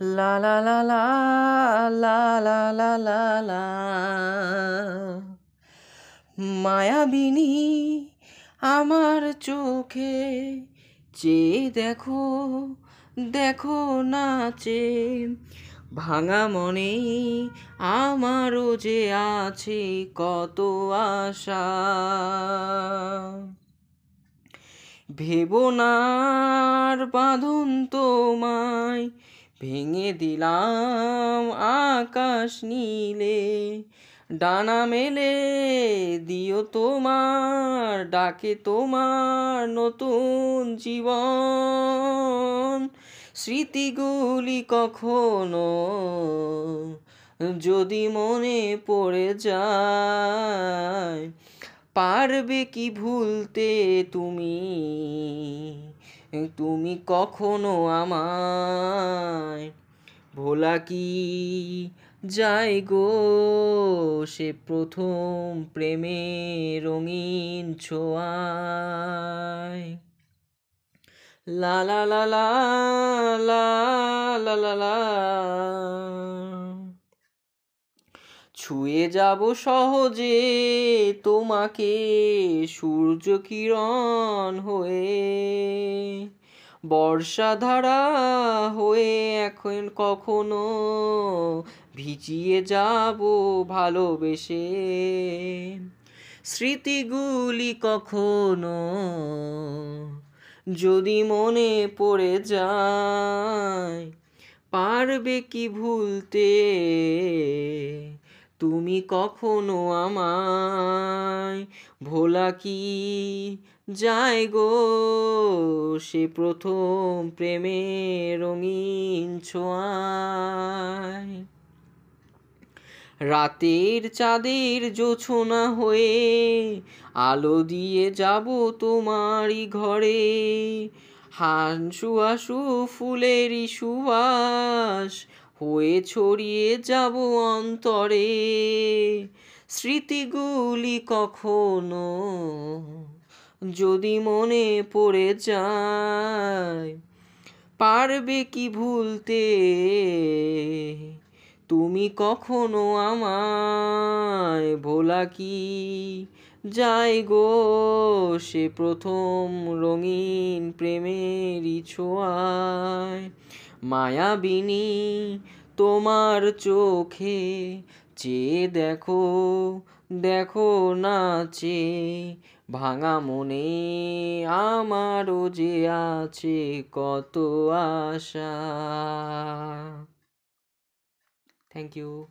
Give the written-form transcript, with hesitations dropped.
লা লা লা লা লা লা লা লা লা মায়াবিনী আমার চোখে চেয়ে দেখো দেখো নাচে ভাঙা মনে আমারও যে আছে কত আশা ভেবো না আর বাঁধন তোমায় ভেঙে দিলাম আকাশ নীলে ডানা মেলে দিও তোমার ডাকে তোমার নতুন জীবন স্মৃতিগুলি কখনো যদি মনে পড়ে যায় পারবে কি ভুলতে তুমি তুমি কখনো আমায় ভোলা কি যায় গো সে প্রথম প্রেমে রঙিন ছোঁয়ায় লা লা লা লা লা লা লা লা ছুঁয়ে যাব সহজে তোমাকে সূর্য কিরণ হয়ে বর্ষাধারা হয়ে এখন কখনো ভিজিয়ে যাব ভালোবেসে স্মৃতিগুলি কখনো যদি মনে পড়ে যায় পারবে কি ভুলতে তুমি কখনো আমায় ভোলা কি যায় গো সে প্রথম প্রেমের রঙিন ছোঁয়ায় রাতের চাঁদের জোছনা হয়ে আলো দিয়ে যাব তোমারই ঘরে হাঁসু হাসু ফুলেরই সুবাস হয়ে ছড়িয়ে যাব অন্তরে স্মৃতিগুলি কখনো যদি মনে পড়ে যায় পারবে কি ভুলতে তুমি কখনো আমায় ভোলা কি যায় গো সে প্রথম রঙিন প্রেমেরই ছোঁয়ায় মায়াবিনী তোমার চোখে চেয়ে দেখো দেখো নাচে ভাঙা মনে আমারও যে আছে কত আশা। Thank you.